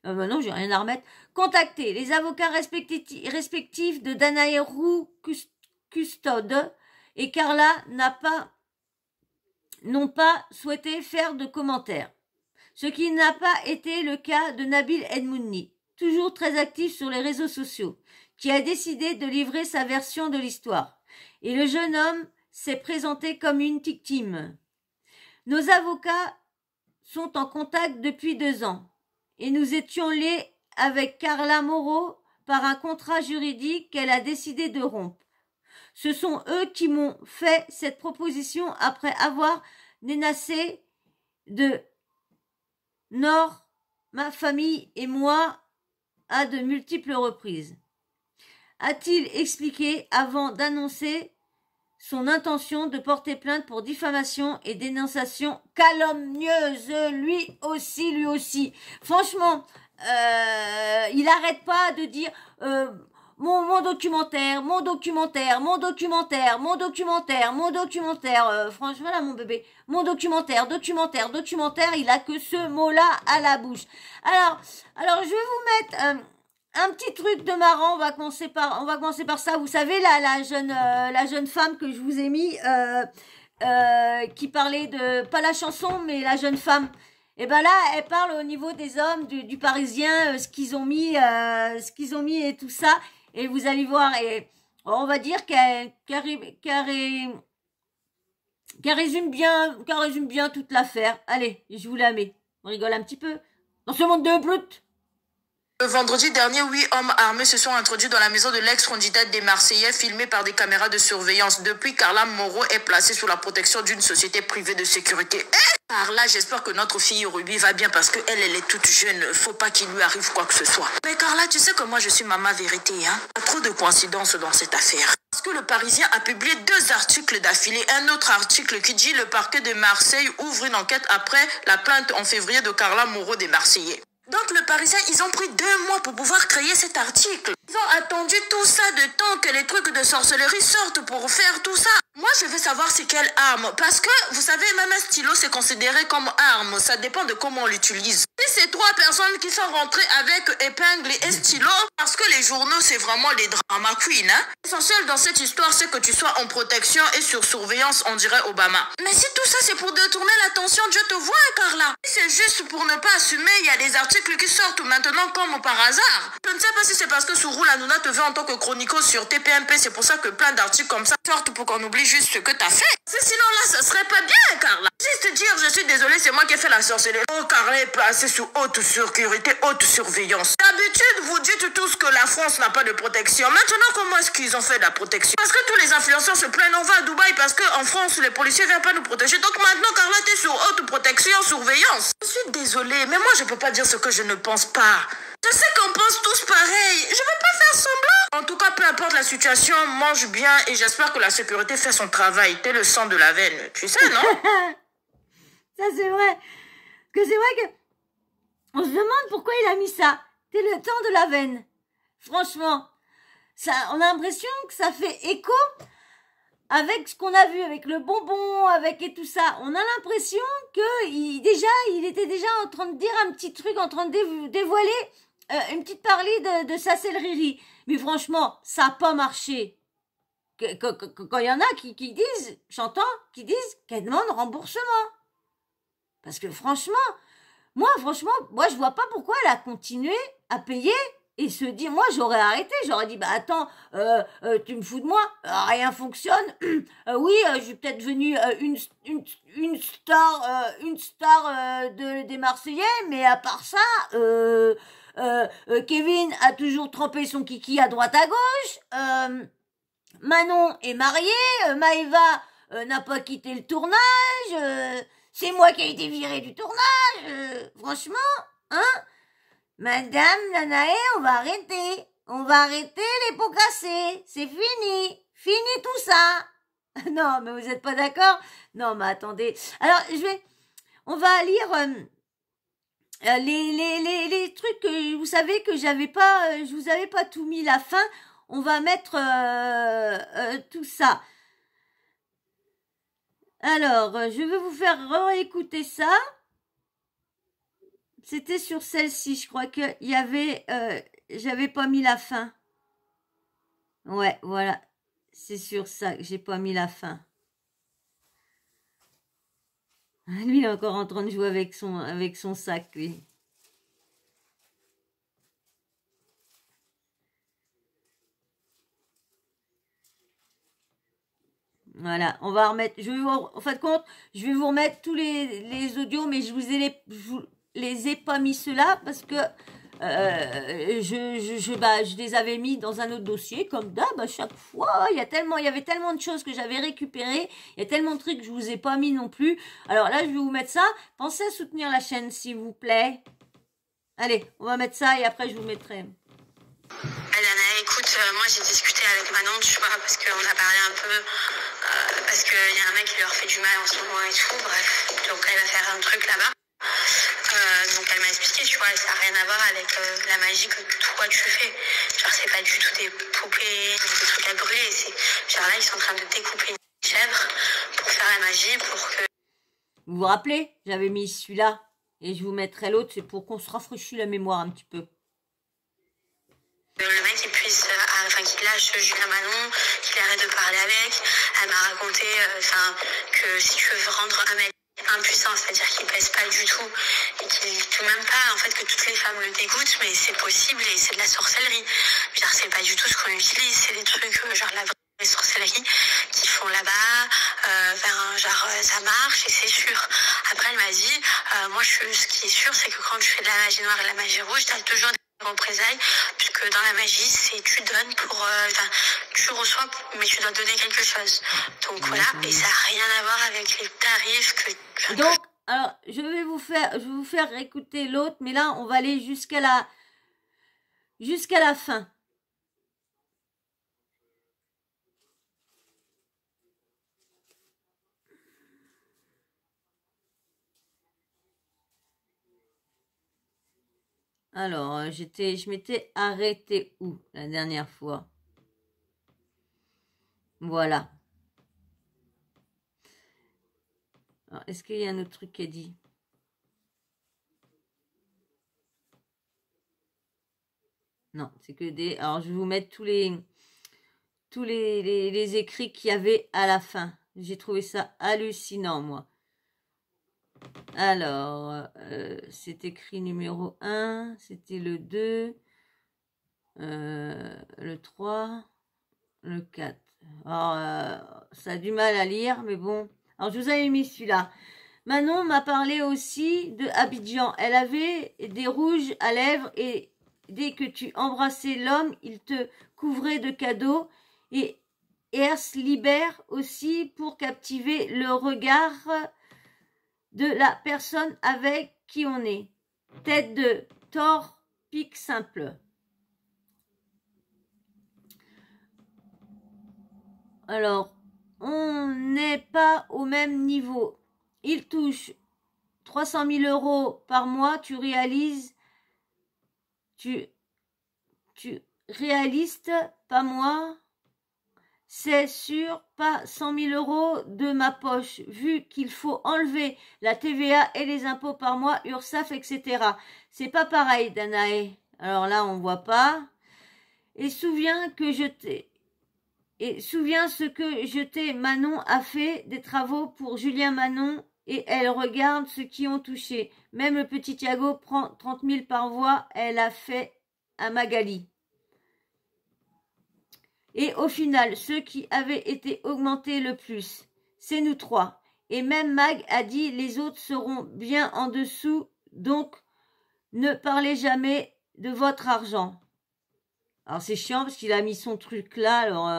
Non, j'ai rien à remettre. Contactez les avocats respectifs de Danaïrou Custode et Carla n'ont pas souhaité faire de commentaires. Ce qui n'a pas été le cas de Nabil Edmouni, toujours très actif sur les réseaux sociaux, qui a décidé de livrer sa version de l'histoire. Et le jeune homme s'est présenté comme une victime. Nos avocats sont en contact depuis 2 ans et nous étions liés avec Carla Moreau par un contrat juridique qu'elle a décidé de rompre. Ce sont eux qui m'ont fait cette proposition après avoir menacé de Nord, ma famille et moi à de multiples reprises. A-t-il expliqué avant d'annoncer son intention de porter plainte pour diffamation et dénonciation calomnieuse, lui aussi. Franchement, il arrête pas de dire mon documentaire. Franchement là, mon bébé, mon documentaire. Il a que ce mot-là à la bouche. Alors, je vais vous mettre un petit truc de marrant. On va commencer par ça. Vous savez la jeune femme que je vous ai mis, qui parlait de pas la chanson mais la jeune femme. Et ben là, elle parle au niveau des hommes du Parisien, ce qu'ils ont mis et tout ça. Et vous allez voir, et on va dire qu'elle résume bien toute l'affaire. Allez, je vous la mets. On rigole un petit peu. Dans ce monde de brutes. Le vendredi dernier, 8 hommes armés se sont introduits dans la maison de l'ex-candidate des Marseillais, filmés par des caméras de surveillance. Depuis, Carla Moreau est placée sous la protection d'une société privée de sécurité. Carla, j'espère que notre fille Ruby va bien parce qu'elle est toute jeune. Faut pas qu'il lui arrive quoi que ce soit. Mais Carla, tu sais que moi je suis maman vérité, hein. Il y a trop de coïncidences dans cette affaire. Parce que le Parisien a publié 2 articles d'affilée. Un autre article qui dit le parquet de Marseille ouvre une enquête après la plainte en février de Carla Moreau des Marseillais. Donc le Parisien, ils ont pris 2 mois pour pouvoir créer cet article. Ils ont attendu tout ça de temps que les trucs de sorcellerie sortent pour faire tout ça. Moi, je veux savoir c'est quelle arme. Parce que, vous savez, même un stylo, c'est considéré comme arme. Ça dépend de comment on l'utilise. Si c'est 3 personnes qui sont rentrées avec épingle et stylo, parce que les journaux, c'est vraiment les drama queens, hein. L'essentiel dans cette histoire, c'est que tu sois en protection et sur surveillance, on dirait Obama. Mais si tout ça, c'est pour détourner l'attention, Dieu te voit, Carla. Si c'est juste pour ne pas assumer, il y a des articles qui sortent maintenant comme par hasard. Je ne sais pas si c'est parce que Sourou Lanouna te veut en tant que chroniqueuse sur TPMP, c'est pour ça que plein d'articles comme ça sortent pour qu'on oublie juste ce que t'as fait. Sinon là, ça serait pas bien, Carla. Juste dire, je suis désolée, c'est moi qui ai fait la sorcellerie. Oh, Carla est placée sous haute sécurité, haute surveillance. D'habitude, vous dites tous que la France n'a pas de protection. Maintenant, comment est-ce qu'ils ont fait de la protection? Parce que tous les influenceurs se plaignent, on va à Dubaï parce qu'en France, les policiers viennent pas nous protéger. Donc maintenant, Carla, t'es sous haute protection, surveillance. Je suis désolée, mais moi, je peux pas dire ce que je ne pense pas. Je sais qu'on pense tous pareil. Je veux pas faire semblant. En tout cas, peu importe la situation, mange bien et j'espère que la sécurité fait son travail. T'es le sang de la veine. Tu sais, non? Ça, c'est vrai. Que c'est vrai que on se demande pourquoi il a mis ça. T'es le temps de la veine. Franchement, ça, on a l'impression que ça fait écho avec ce qu'on a vu, avec le bonbon, avec et tout ça. On a l'impression que il était déjà en train de dire un petit truc, en train de dévoiler une petite partie de sa céleri. Mais franchement, ça n'a pas marché. Quand il y en a qui disent, j'entends, qui disent qu'elle demande remboursement. Parce que franchement, moi, je vois pas pourquoi elle a continué à payer et se dire, moi j'aurais arrêté, j'aurais dit, bah attends, tu me fous de moi, rien fonctionne, oui, je suis peut-être devenue une star des Marseillais, mais à part ça, Kevin a toujours trempé son kiki à droite à gauche, Manon est mariée, Maëva n'a pas quitté le tournage, c'est moi qui ai été virée du tournage, franchement, hein. Madame Danae, on va arrêter. On va arrêter les pots cassés. C'est fini. Fini tout ça. Non, mais vous êtes pas d'accord? Non, mais attendez. Alors, on va lire les trucs que vous savez que je vous avais pas tout mis la fin. On va mettre tout ça. Alors, je vais vous faire réécouter ça. C'était sur celle-ci, je crois qu'il y avait... j'avais pas mis la fin. Ouais, voilà. C'est sur ça que j'ai pas mis la fin. Lui, il est encore en train de jouer avec son sac, lui. Voilà, on va remettre... en fin de compte, je vais vous remettre tous les audios, mais je vous les ai pas mis ceux-là parce que je les avais mis dans un autre dossier comme d'hab à chaque fois. Il y avait tellement de choses que j'avais récupérées, il y a tellement de trucs que je vous ai pas mis non plus. Alors là, je vais vous mettre ça. Pensez à soutenir la chaîne s'il vous plaît. Allez, on va mettre ça et après je vous mettrai. Alana, écoute, moi j'ai discuté avec Manon, tu vois, parce qu'on a parlé un peu, parce qu'il y a un mec qui leur fait du mal en ce moment et tout, bref, donc elle va faire un truc là-bas. Donc elle m'a expliqué, tu vois, ça n'a rien à voir avec la magie que toi tu fais. Genre c'est pas du tout des poupées, des trucs à brûler, genre là ils sont en train de découper une chèvre pour faire la magie, pour que... Vous vous rappelez, j'avais mis celui-là et je vous mettrai l'autre, c'est pour qu'on se rafraîchisse la mémoire un petit peu. Le mec il puisse, qu'il lâche Julien Manon, qu'il arrête de parler avec. Elle m'a raconté que si tu veux rendre un mec impuissant, c'est-à-dire qu'il pèse pas du tout et qu'il tout même pas, en fait, que toutes les femmes le dégoûtent, mais c'est possible et c'est de la sorcellerie. Genre c'est pas du tout ce qu'on utilise, c'est des trucs genre la vraie sorcellerie qu'ils font là-bas, ça marche et c'est sûr. Après elle m'a dit, moi ce qui est sûr c'est que quand tu fais de la magie noire et de la magie rouge, t'as toujours des représailles, puisque dans la magie c'est tu donnes pour tu reçois mais tu dois donner quelque chose, donc voilà, et ça n'a rien à voir avec les tarifs que... Donc alors je vais vous faire écouter l'autre, mais là on va aller jusqu'à la fin. Alors, je m'étais arrêtée où la dernière fois? Voilà. Alors, est-ce qu'il y a un autre truc qui est dit? Non, c'est que des... Alors, je vais vous mettre tous les écrits qu'il y avait à la fin. J'ai trouvé ça hallucinant, moi. Alors, c'est écrit numéro 1, c'était le 2, le 3, le 4. Alors, ça a du mal à lire, mais bon. Alors, je vous avais mis celui-là. Manon m'a parlé aussi de Abidjan. Elle avait des rouges à lèvres et dès que tu embrassais l'homme, il te couvrait de cadeaux. Et Ers libère aussi pour captiver le regard de la personne avec qui on est. Tête de Thor, pique simple. Alors, on n'est pas au même niveau. Il touche 300 000 € par mois. Tu réalises, pas moi. C'est sûr, pas 100 000 € de ma poche, vu qu'il faut enlever la TVA et les impôts par mois, URSSAF, etc. C'est pas pareil, Danae. Alors là, on voit pas. Et souviens ce que je t'ai, Manon a fait des travaux pour Julien Manon et elle regarde ceux qui ont touché. Même le petit Thiago prend 30 000 par voix. Elle a fait à Magali. Et au final, ceux qui avaient été augmentés le plus, c'est nous trois. Et même Mag a dit les autres seront bien en dessous, donc ne parlez jamais de votre argent. Alors c'est chiant parce qu'il a mis son truc là, alors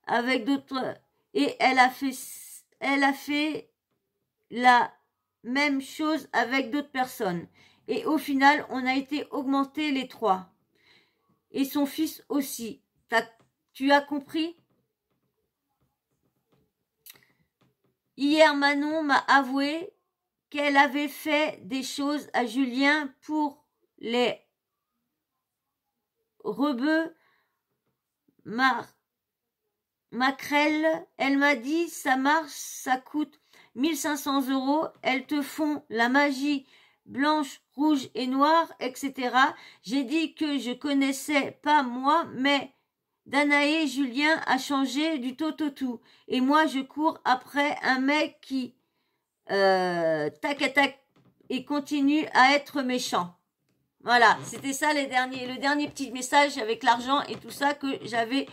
avec d'autres. Et elle a fait la même chose avec d'autres personnes. Et au final, on a été augmentés les trois. Et son fils aussi. Tu as compris? Hier, Manon m'a avoué qu'elle avait fait des choses à Julien pour les rebeux maquerelles. Elle m'a dit, ça marche, ça coûte 1500 €. Elles te font la magie blanche, rouge et noire, etc. J'ai dit que je connaissais pas moi, mais Danae Julien a changé du tout au tout. Et moi, je cours après un mec qui tac tac et continue à être méchant. Voilà, c'était ça le dernier petit message avec l'argent et tout ça que j'avais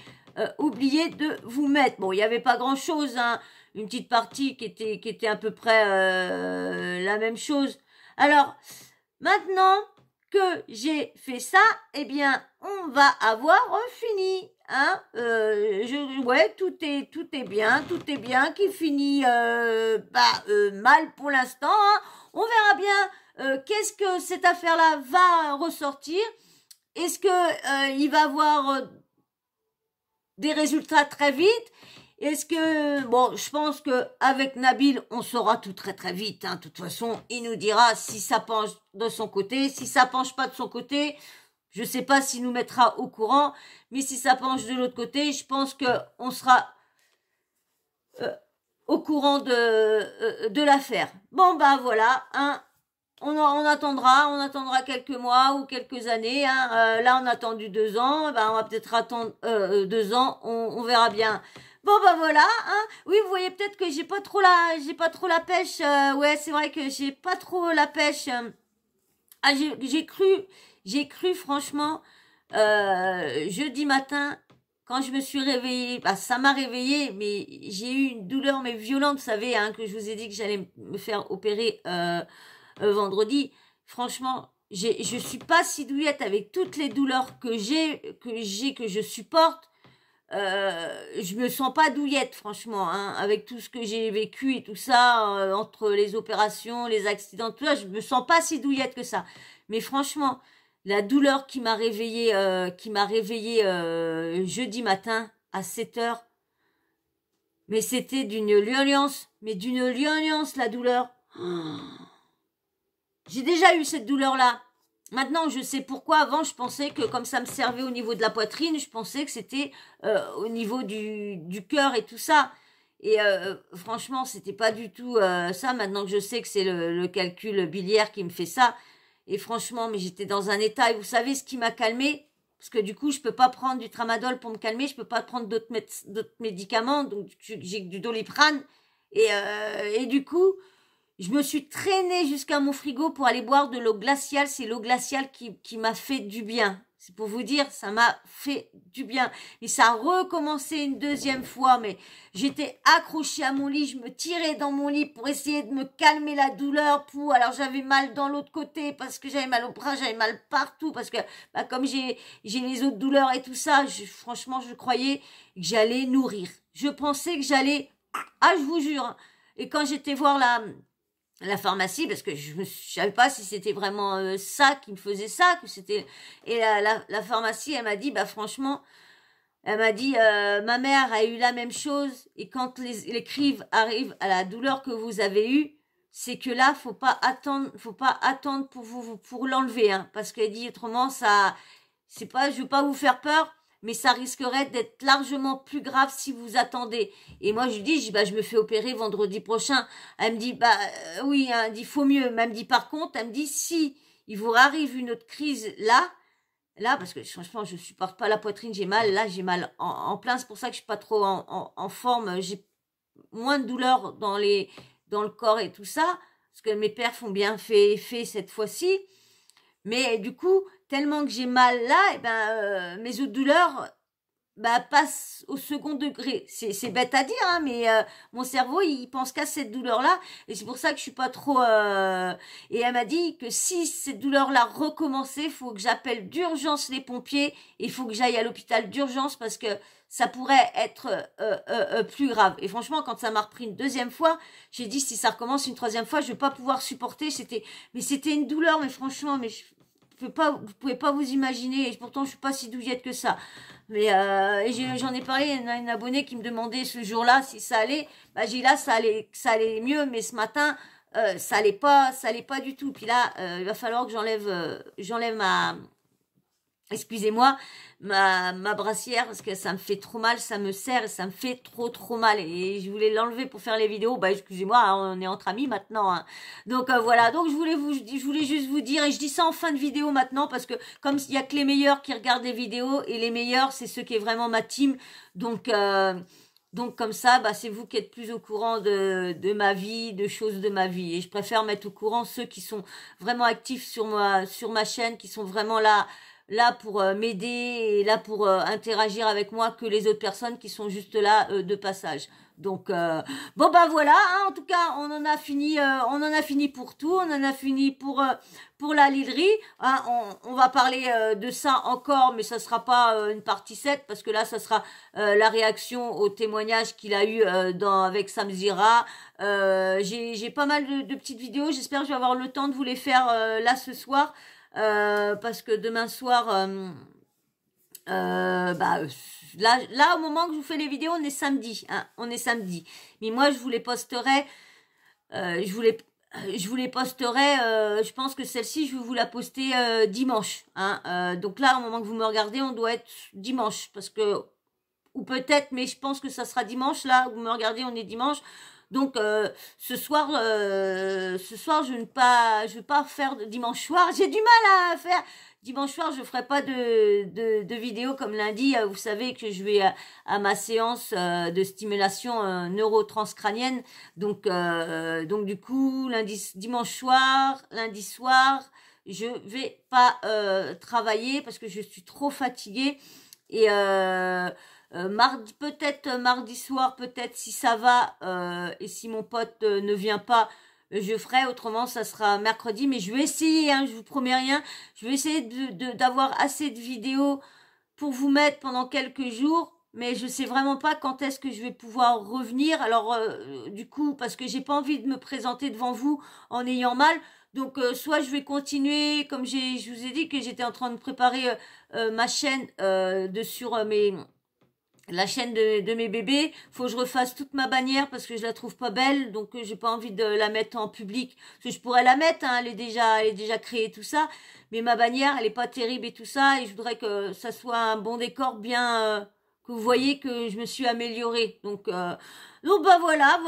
oublié de vous mettre. Bon, il n'y avait pas grand-chose, hein, une petite partie qui était à peu près la même chose. Alors, maintenant que j'ai fait ça, eh bien, on va avoir fini. Hein, ouais, tout est bien, qui finit mal pour l'instant. Hein. On verra bien qu'est-ce que cette affaire-là va ressortir. Est-ce que il va avoir des résultats très vite? Est-ce que, bon, je pense que avec Nabil, on saura tout très très vite. Hein. De toute façon, il nous dira si ça penche de son côté, si ça penche pas de son côté. Je sais pas s'il nous mettra au courant, mais si ça penche de l'autre côté, je pense que on sera au courant de l'affaire. Bon, ben voilà, hein, on attendra quelques mois ou quelques années. Hein. Là, on a attendu 2 ans, ben on va peut-être attendre 2 ans, on verra bien. Bon ben voilà, hein. Oui, vous voyez peut-être que j'ai pas trop la pêche. Ouais, c'est vrai que j'ai pas trop la pêche. Ah, j'ai cru franchement jeudi matin quand je me suis réveillée, bah ça m'a réveillée, mais j'ai eu une douleur mais violente, vous savez, hein, que je vous ai dit que j'allais me faire opérer vendredi. Franchement, je suis pas si douillette avec toutes les douleurs que je supporte. Je me sens pas douillette, franchement, hein, avec tout ce que j'ai vécu et tout ça, entre les opérations, les accidents, tout ça, je me sens pas si douillette que ça. Mais franchement, la douleur qui m'a réveillée jeudi matin à 7h, mais c'était d'une violence, la douleur. Oh. J'ai déjà eu cette douleur-là. Maintenant, je sais pourquoi. Avant, je pensais que comme ça me servait au niveau de la poitrine, je pensais que c'était au niveau du cœur et tout ça. Et franchement, c'était pas du tout ça. Maintenant que je sais que c'est le calcul biliaire qui me fait ça. Et franchement, mais j'étais dans un état. Et vous savez ce qui m'a calmée? Parce que du coup, je peux pas prendre du tramadol pour me calmer. Je peux pas prendre d'autres médicaments. Donc, j'ai du Doliprane. Et du coup, je me suis traînée jusqu'à mon frigo pour aller boire de l'eau glaciale. C'est l'eau glaciale qui m'a fait du bien. C'est pour vous dire, ça m'a fait du bien. Et ça a recommencé une deuxième fois, mais j'étais accrochée à mon lit, je me tirais dans mon lit pour essayer de me calmer la douleur. Alors j'avais mal dans l'autre côté parce que j'avais mal au bras, j'avais mal partout parce que comme j'ai les autres douleurs et tout ça, franchement je croyais que j'allais nourrir. Je pensais que j'allais, je vous jure. Hein. Et quand j'étais voir la pharmacie, parce que je savais pas si c'était vraiment ça qui me faisait ça, que c'était. Et la pharmacie, elle m'a dit, franchement, elle m'a dit, ma mère a eu la même chose, et quand les crises arrivent à la douleur que vous avez eue, c'est que là, faut pas attendre pour l'enlever, hein, parce qu'elle dit autrement, ça, c'est pas, je veux pas vous faire peur, mais ça risquerait d'être largement plus grave si vous attendez. Et moi, je lui dis, je me fais opérer vendredi prochain. Elle me dit, oui, hein, elle dit, faut mieux. Mais elle me dit, par contre, elle me dit, si il vous arrive une autre crise là, parce que franchement, je supporte pas la poitrine, j'ai mal. Là, j'ai mal en plein. C'est pour ça que je suis pas trop en forme. J'ai moins de douleur dans le corps et tout ça. Parce que mes perfs ont bien fait cette fois-ci. Mais du coup, tellement que j'ai mal là, et ben mes autres douleurs passe au second degré. C'est bête à dire, hein, mais mon cerveau, il pense qu'à cette douleur-là, et c'est pour ça que je suis pas trop... Et elle m'a dit que si cette douleur-là recommençait, il faut que j'appelle d'urgence les pompiers, et il faut que j'aille à l'hôpital d'urgence, parce que ça pourrait être plus grave. Et franchement, quand ça m'a repris une deuxième fois, j'ai dit, si ça recommence une troisième fois, je vais pas pouvoir supporter. C'était une douleur, mais franchement, mais vous pouvez pas vous imaginer, et pourtant je suis pas si douillette que ça. Mais j'en ai parlé, il y a une abonnée qui me demandait ce jour-là si ça allait. J'ai dit là ça allait mieux, mais ce matin ça allait pas du tout. Puis là il va falloir que j'enlève ma brassière, parce que ça me fait trop mal, ça me serre et ça me fait trop mal, et je voulais l'enlever pour faire les vidéos. Excusez-moi, hein, on est entre amis maintenant, hein. Donc voilà, donc je voulais juste vous dire, et je dis ça en fin de vidéo maintenant, parce que comme il y a que les meilleurs qui regardent les vidéos, et les meilleurs c'est ceux qui est vraiment ma team, donc comme ça, c'est vous qui êtes plus au courant de ma vie, de choses de ma vie, et je préfère mettre au courant ceux qui sont vraiment actifs sur ma chaîne, qui sont vraiment là pour m'aider et là pour interagir avec moi, que les autres personnes qui sont juste là de passage. Donc voilà, hein, en tout cas on en a fini pour tout, on en a fini pour la liderie, hein. On va parler de ça encore, mais ça sera pas une partie 7, parce que là ça sera la réaction au témoignage qu'il a eu avec Sam Zira. J'ai pas mal de petites vidéos, j'espère que je vais avoir le temps de vous les faire là ce soir. Parce que demain soir là au moment que je vous fais les vidéos, on est samedi, hein, mais moi je vous les posterai je pense que celle-ci je vais vous la poster dimanche, hein. Donc là au moment que vous me regardez, on doit être dimanche, parce que, ou peut-être, mais je pense que ça sera dimanche, là où vous me regardez, on est dimanche. Donc ce soir je ne vais pas faire de dimanche soir, j'ai du mal à faire dimanche soir, je ferai pas de vidéo comme lundi. Vous savez que je vais à ma séance de stimulation neurotranscrânienne, donc du coup dimanche soir, lundi soir, je vais pas travailler parce que je suis trop fatiguée, et mardi soir, peut-être, si ça va, et si mon pote ne vient pas, je ferai. Autrement ça sera mercredi, mais je vais essayer, hein, je vous promets rien, je vais essayer d'avoir assez de vidéos pour vous mettre pendant quelques jours, mais je sais vraiment pas quand est-ce que je vais pouvoir revenir. Alors du coup, parce que j'ai pas envie de me présenter devant vous en ayant mal, donc soit je vais continuer, comme je vous ai dit que j'étais en train de préparer ma chaîne sur la chaîne de mes bébés. Faut que je refasse toute ma bannière parce que je la trouve pas belle, donc j'ai pas envie de la mettre en public, parce que je pourrais la mettre, hein, elle est déjà créée, tout ça, mais ma bannière elle est pas terrible et tout ça, et je voudrais que ça soit un bon décor, bien que vous voyez que je me suis améliorée. Donc voilà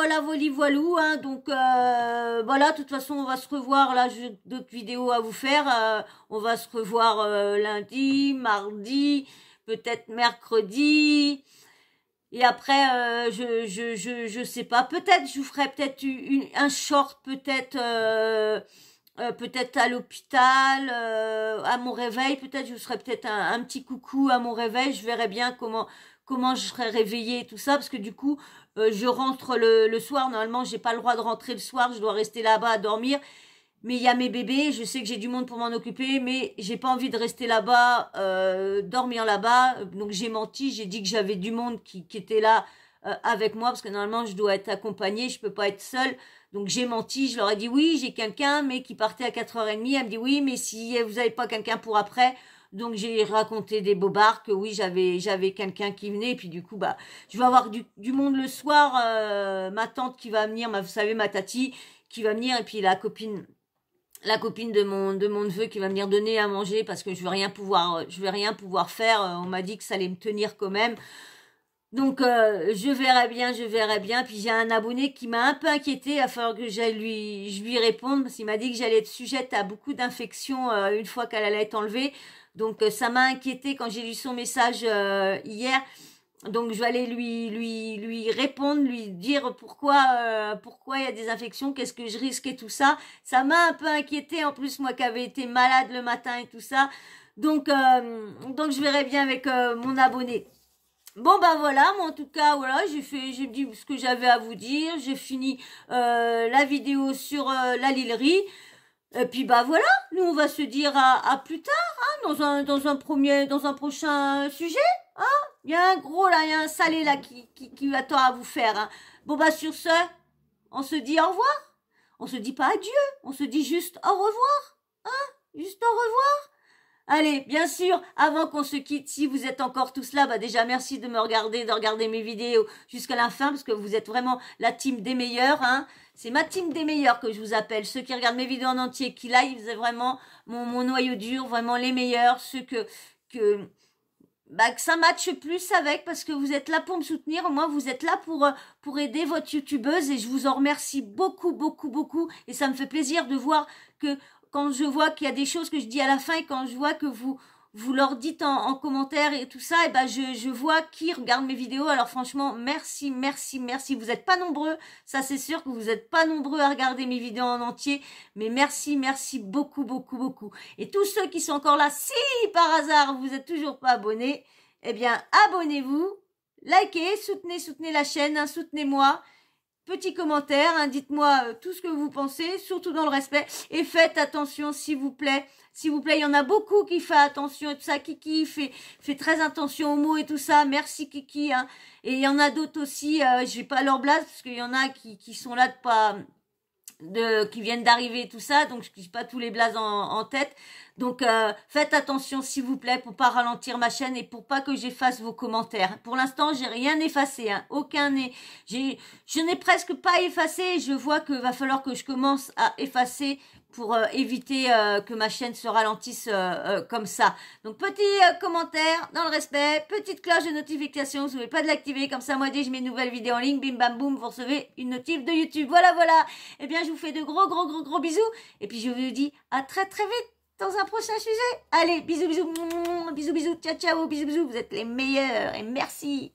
voilou, hein. Donc voilà, de toute façon on va se revoir, là j'ai d'autres vidéos à vous faire, on va se revoir lundi, mardi, peut-être mercredi, et après je sais pas, peut-être je vous ferai peut-être un short, peut-être peut-être à l'hôpital, à mon réveil, peut-être je vous ferai peut-être un petit coucou à mon réveil, je verrai bien comment je serai réveillée et tout ça, parce que du coup je rentre le soir, normalement j'ai pas le droit de rentrer le soir, je dois rester là-bas à dormir. Mais il y a mes bébés, je sais que j'ai du monde pour m'en occuper, mais j'ai pas envie de rester là-bas, dormir là-bas. Donc j'ai menti, j'ai dit que j'avais du monde qui était là avec moi, parce que normalement je dois être accompagnée, je peux pas être seule. Donc j'ai menti, je leur ai dit oui, j'ai quelqu'un, mais qui partait à 4h30. Elle me dit oui, mais si vous avez pas quelqu'un pour après. Donc j'ai raconté des bobards que oui, j'avais quelqu'un qui venait, et puis du coup je vais avoir du monde le soir, ma tante qui va venir, vous savez, ma tati qui va venir, et puis la copine de mon neveu qui va venir donner à manger, parce que je vais rien pouvoir faire. On m'a dit que ça allait me tenir quand même. Donc je verrai bien. Puis j'ai un abonné qui m'a un peu inquiété, il va falloir que je lui réponde, parce qu'il m'a dit que j'allais être sujette à beaucoup d'infections une fois qu'elle allait être enlevée. Donc ça m'a inquiété quand j'ai lu son message hier. Donc je vais aller lui répondre, lui dire pourquoi il y a des infections, qu'est-ce que je risque et tout ça. Ça m'a un peu inquiété, en plus moi qui avais été malade le matin et tout ça. Donc je verrai bien avec mon abonné. Bon ben voilà, moi en tout cas voilà, j'ai dit ce que j'avais à vous dire, j'ai fini la vidéo sur la Lillerie. Et puis bah voilà, nous on va se dire à plus tard, hein, dans un prochain sujet, hein. Il y a un gros là, il y a un salé là qui attend à vous faire, hein. Bon bah sur ce, on se dit au revoir. On se dit pas adieu, on se dit juste au revoir, hein, juste au revoir. Allez, bien sûr, avant qu'on se quitte, si vous êtes encore tous là, bah déjà merci de regarder mes vidéos jusqu'à la fin, parce que vous êtes vraiment la team des meilleurs, hein. C'est ma team des meilleurs que je vous appelle. Ceux qui regardent mes vidéos en entier, qui live, c'est vraiment mon noyau dur, vraiment les meilleurs, ceux que ça matche plus avec, parce que vous êtes là pour me soutenir. Moi, vous êtes là pour aider votre youtubeuse, et je vous en remercie beaucoup, beaucoup, beaucoup. Et ça me fait plaisir de voir que quand je vois qu'il y a des choses que je dis à la fin, et quand je vois que vous leur dites en commentaire et tout ça, et ben je vois qui regarde mes vidéos. Alors franchement, merci, merci, merci. Vous n'êtes pas nombreux, ça c'est sûr que vous n'êtes pas nombreux à regarder mes vidéos en entier, mais merci, merci beaucoup, beaucoup, beaucoup. Et tous ceux qui sont encore là, si par hasard vous êtes toujours pas abonnés, eh bien abonnez-vous, likez, soutenez la chaîne, hein, soutenez-moi. Petit commentaire, hein, dites-moi tout ce que vous pensez, surtout dans le respect. Et faites attention, s'il vous plaît. S'il vous plaît, il y en a beaucoup qui font attention et tout ça. Kiki fait très attention aux mots et tout ça. Merci Kiki. Hein. Et il y en a d'autres aussi, je vais pas leur blase, parce qu'il y en a qui sont là qui viennent d'arriver et tout ça. Donc, je n'ai pas tous les blazes en tête. Donc, faites attention, s'il vous plaît, pour pas ralentir ma chaîne et pour pas que j'efface vos commentaires. Pour l'instant, j'ai rien effacé, hein. Je n'ai presque pas effacé. Je vois que va falloir que je commence à effacer pour éviter que ma chaîne se ralentisse comme ça. Donc, petit commentaire dans le respect, petite cloche de notification, vous n'oubliez pas de l'activer, comme ça, moi, dès que je mets une nouvelle vidéo en ligne, bim bam boum, vous recevez une notif de YouTube. Voilà, voilà. Eh bien, je vous fais de gros bisous, et puis je vous dis à très très vite dans un prochain sujet. Allez, bisous, bisous, bisous, bisous, ciao, ciao, bisous, bisous, vous êtes les meilleurs, et merci.